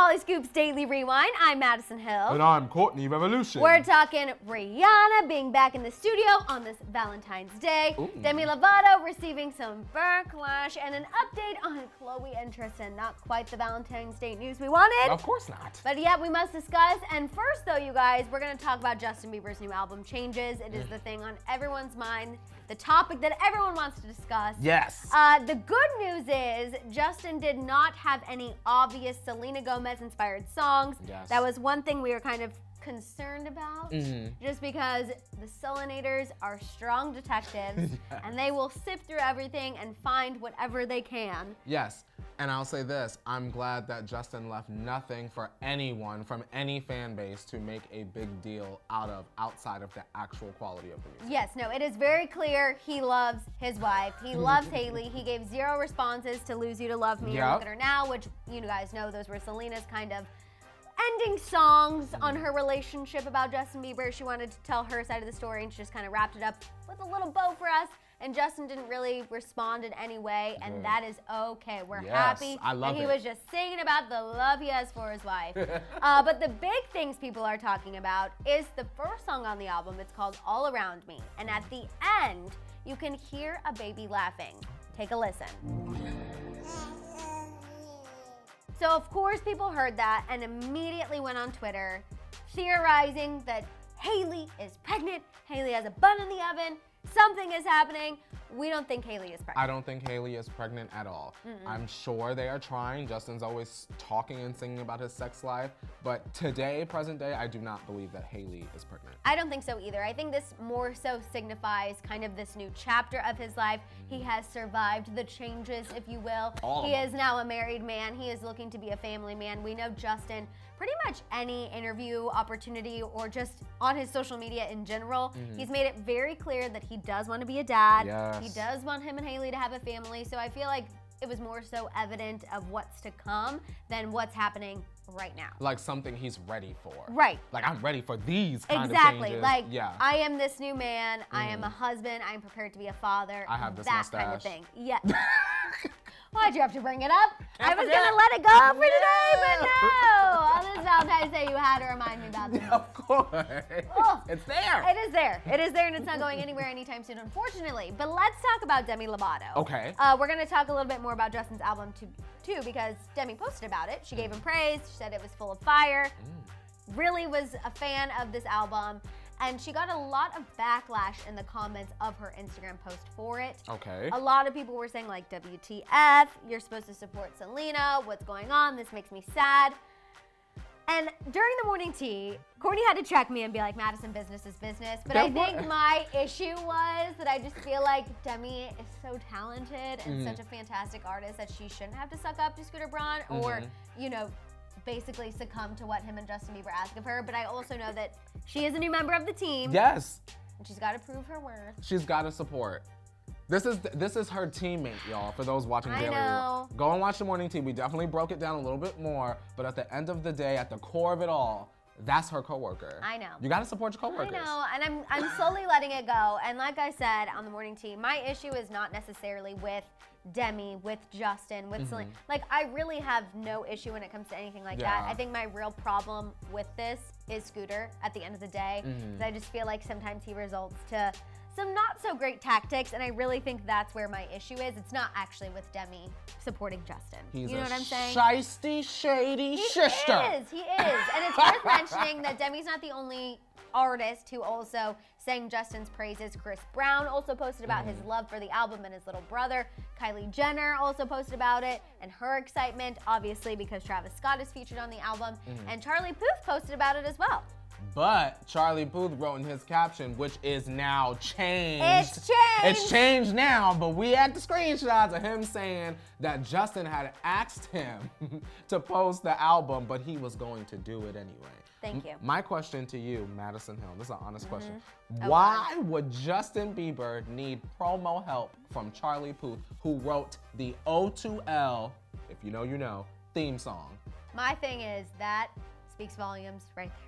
Hollyscoop's Daily Rewind. I'm Madison Hill. And I'm Courtney Revolution. We're talking Rihanna being back in the studio on this Valentine's Day. Ooh. Demi Lovato receiving some backlash and an update on Khloe and Tristan. Not quite the Valentine's Day news we wanted. Of course not. But yeah, we must discuss. And first though, you guys, we're going to talk about Justin Bieber's new album, Changes. It is the thing on everyone's mind, the topic that everyone wants to discuss. Yes. The good news is Justin did not have any obvious Selena Gomez-inspired songs. Yes. That was one thing we were kind of concerned about, just because the Selenators are strong detectives and they will sift through everything and find whatever they can. Yes, and I'll say this, I'm glad that Justin left nothing for anyone from any fan base to make a big deal outside of the actual quality of the music. Yes, no, it is very clear he loves his wife. He loves Hailey. He gave 0 responses to Lose You to Love Me and Look at Her Now, which you guys know those were Selena's kind of ending songs on her relationship about Justin Bieber. She wanted to tell her side of the story and she just kind of wrapped it up with a little bow for us. And Justin didn't really respond in any way, and that is okay. We're happy that he was just singing about the love he has for his wife. But the big things people are talking about is the first song on the album. It's called All Around Me. And at the end, you can hear a baby laughing. Take a listen. So of course people heard that and immediately went on Twitter theorizing that Hailey is pregnant, Hailey has a bun in the oven, something is happening. We don't think Hailey is pregnant. I don't think Hailey is pregnant at all. I'm sure they are trying. Justin's always talking and singing about his sex life, but today, present day, I do not believe that Hailey is pregnant. I don't think so either. I think this more so signifies kind of this new chapter of his life. He has survived the changes, if you will. He is now a married man. He is looking to be a family man. We know Justin, pretty much any interview opportunity or just on his social media in general, he's made it very clear that he does want to be a dad. Yes. He does want him and Hailey to have a family. So I feel like it was more so evident of what's to come than what's happening right now. Like something he's ready for. Right. Like I'm ready for these kind of Exactly. changes. Like yeah. I am this new man. I am a husband. I am prepared to be a father. I have this that mustache. kind of thing. Yeah. Why'd you have to bring it up? I was gonna let it go for today, but no. On this Valentine's Day, you had to remind me about this. Of course. Oh, it's there. It is there. It is there, and it's not going anywhere anytime soon, unfortunately. But let's talk about Demi Lovato. Okay. We're gonna talk a little bit more about Justin's album too, because Demi posted about it. She gave him praise. She said it was full of fire. Really was a fan of this album. And she got a lot of backlash in the comments of her Instagram post for it. Okay. A lot of people were saying like, WTF, you're supposed to support Selena, what's going on, this makes me sad. And during the morning tea, Courtney had to check me and be like, Madison, business is business. But I think my issue was that I just feel like Demi is so talented and such a fantastic artist that she shouldn't have to suck up to Scooter Braun or, you know, basically succumb to what him and Justin Bieber ask of her. But I also know that she is a new member of the team. Yes. And she's got to prove her worth. She's got to support. This is her teammate, y'all, for those watching Daily. know. Go and watch the morning tea. We definitely broke it down a little bit more, but at the end of the day, at the core of it all, that's her coworker. I know. You got to support your coworkers. I know, and I'm slowly letting it go. And like I said on the morning tea, my issue is not necessarily with Demi, with Justin, with Selena. Like, I really have no issue when it comes to anything like that. I think my real problem with this is Scooter at the end of the day. 'Cause I just feel like sometimes he results to some not so great tactics, and I really think that's where my issue is. It's not actually with Demi supporting Justin. He's you know what I'm saying? Shiesty, shady sister. He is. And it's worth mentioning that Demi's not the only artist who also sang Justin's praises. Chris Brown also posted about his love for the album and his little brother. Kylie Jenner also posted about it and her excitement, obviously because Travis Scott is featured on the album. And Charlie Puth posted about it as well. But Charlie Puth wrote in his caption, which is now changed. It's changed. It's changed now, but we had the screenshots of him saying that Justin had asked him to post the album, but he was going to do it anyway. Thank you. My question to you, Madison Hill, this is an honest question. Oh, Why would Justin Bieber need promo help from Charlie Puth, who wrote the O2L, if you know, you know, theme song? My thing is that speaks volumes right there.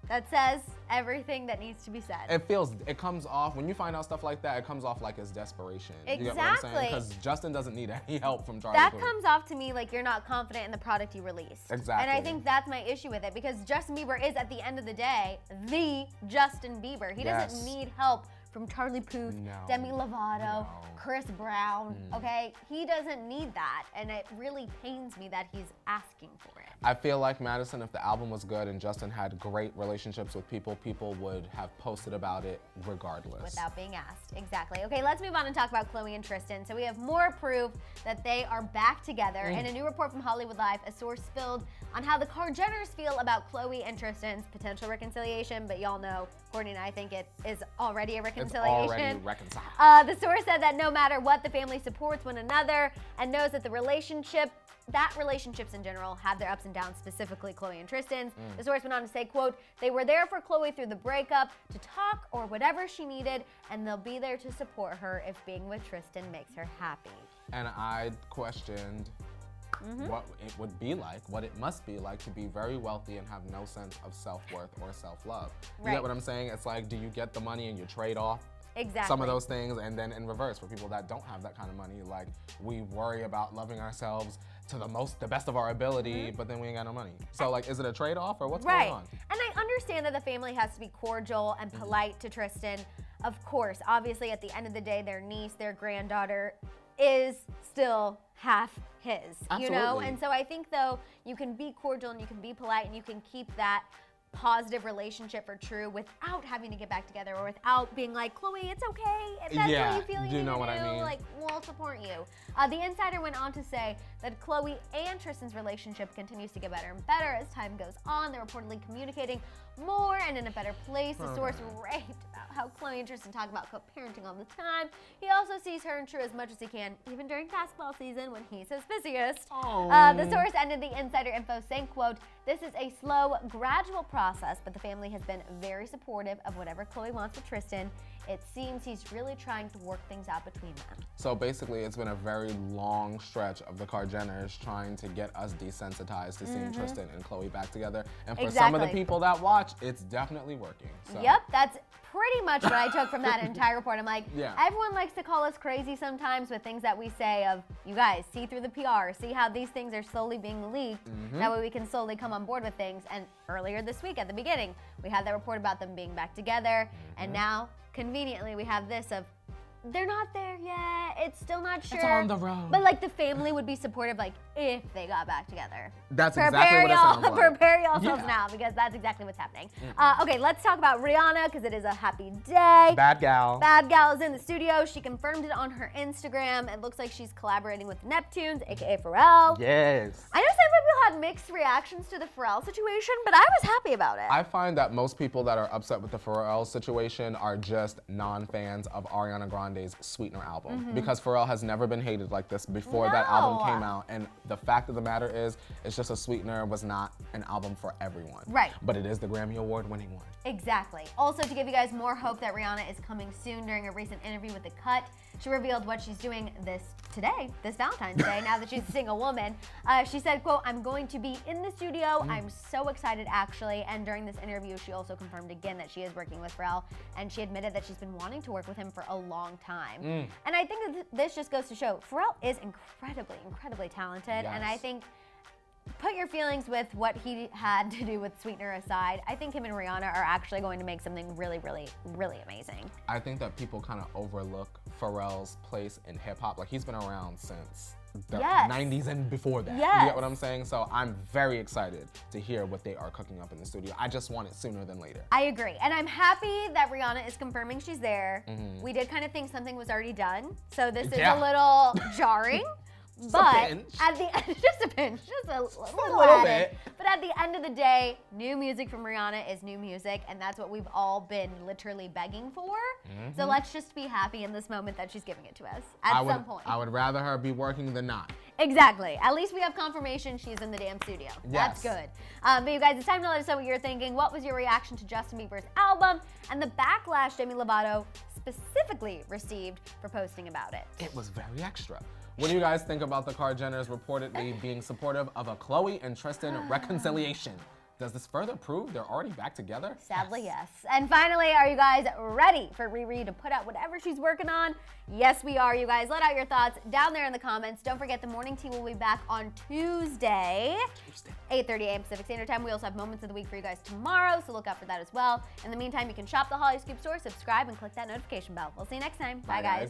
that says everything that needs to be said. It comes off, when you find out stuff like that, it comes off like it's desperation. Exactly. You get what I'm saying? Because Justin doesn't need any help from Charlie That Puth. comes off to me like you're not confident in the product you released. Exactly. And I think that's my issue with it, because Justin Bieber is, at the end of the day, the Justin Bieber. He doesn't need help from Charlie Puth, Demi Lovato, Chris Brown, okay? He doesn't need that, and it really pains me that he's asking for it. I feel like, Madison, if the album was good and Justin had great relationships with people, people would have posted about it regardless. Without being asked, exactly. Okay, let's move on and talk about Khloe and Tristan. So we have more proof that they are back together. In a new report from Hollywood Life, a source spilled on how the Kardashians feel about Khloe and Tristan's potential reconciliation, but y'all know, Courtney and I think it is already a reconciliation. It's already reconciled. The source said that no matter what, the family supports one another and knows that relationships in general have their ups and downs, specifically Khloe and Tristan's. The source went on to say, quote, they were there for Khloe through the breakup to talk or whatever she needed, and they'll be there to support her if being with Tristan makes her happy. And I questioned what it would be like, what it must be like to be very wealthy and have no sense of self-worth or self-love. You get what I'm saying? It's like, do you get the money and you trade off some of those things? And then in reverse, for people that don't have that kind of money, like, we worry about loving ourselves to the best of our ability, but then we ain't got no money. So, like, is it a trade-off or what's going on? And I understand that the family has to be cordial and polite to Tristan. Of course, obviously, at the end of the day, their niece, their granddaughter is still half his, you know? And so I think, though, you can be cordial and you can be polite and you can keep that positive relationship for true without having to get back together or without being like, Khloe, it's okay if that's what you feel you know what I mean? Like, we'll support you. The insider went on to say that Khloe and Tristan's relationship continues to get better and better as time goes on. They're reportedly communicating more and in a better place. The source raved about how Khloe and Tristan talk about co-parenting all the time. He also sees her and True as much as he can, even during basketball season when he's his busiest. The source ended the insider info saying, quote, this is a slow, gradual process, but the family has been very supportive of whatever Khloe wants with Tristan. It seems he's really trying to work things out between them. So basically, it's been a very long stretch of the Kardashians trying to get us desensitized to seeing Tristan and Khloe back together. And for some of the people that watch, it's definitely working. So. Yep, that's pretty much what I took from that entire report. I'm like, everyone likes to call us crazy sometimes with things that we say of, you guys, see through the PR, see how these things are slowly being leaked. That way we can slowly come on board with things. And earlier this week, at the beginning, we had that report about them being back together. And now, conveniently, we have this of, they're not there yet. It's still not sure. It's on the road. But like the family would be supportive, like if they got back together. That's exactly what it sounds like. Prepare yourselves now, because that's exactly what's happening. Okay, let's talk about Rihanna, because it is a happy day. Bad gal. Bad gal is in the studio. She confirmed it on her Instagram. It looks like she's collaborating with Neptunes, aka Pharrell. Yes. I know some people had mixed reactions to the Pharrell situation, but I was happy about it. I find that most people that are upset with the Pharrell situation are just non-fans of Ariana Grande's Sweetener album, because Pharrell has never been hated like this before that album came out, and the fact of the matter is, it's just a Sweetener was not an album for everyone. Right. But it is the Grammy Award winning one. Exactly. Also, to give you guys more hope that Rihanna is coming soon, during a recent interview with The Cut, she revealed what she's doing this Valentine's Day, now that she's a single woman. She said, quote, I'm going to be in the studio. I'm so excited, actually. And during this interview, she also confirmed again that she is working with Pharrell, and she admitted that she's been wanting to work with him for a long time. And I think that this just goes to show Pharrell is incredibly, incredibly talented. And I think, put your feelings with what he had to do with Sweetener aside, I think him and Rihanna are actually going to make something really, really, really amazing. I think that people kind of overlook Pharrell's place in hip hop. Like, he's been around since the 90s and before that. You get what I'm saying? So I'm very excited to hear what they are cooking up in the studio. I just want it sooner than later. I agree. And I'm happy that Rihanna is confirming she's there. We did kind of think something was already done. So this is a little jarring. But at the end, just a pinch, just a little bit. But at the end of the day, new music from Rihanna is new music, and that's what we've all been literally begging for. So let's just be happy in this moment that she's giving it to us at some point. I would rather her be working than not. Exactly. At least we have confirmation she's in the damn studio. That's good. But you guys, it's time to let us know what you're thinking. What was your reaction to Justin Bieber's album and the backlash Demi Lovato specifically received for posting about it? It was very extra. What do you guys think about the Kardashians reportedly being supportive of a Khloe and Tristan reconciliation? Does this further prove they're already back together? Sadly, yes. And finally, are you guys ready for Riri to put out whatever she's working on? Yes, we are, you guys. Let out your thoughts down there in the comments. Don't forget, the morning tea will be back on Tuesday, 8:30 a.m. Pacific Standard Time. We also have moments of the week for you guys tomorrow, so look out for that as well. In the meantime, you can shop the Hollyscoop store, subscribe, and click that notification bell. We'll see you next time. Bye guys.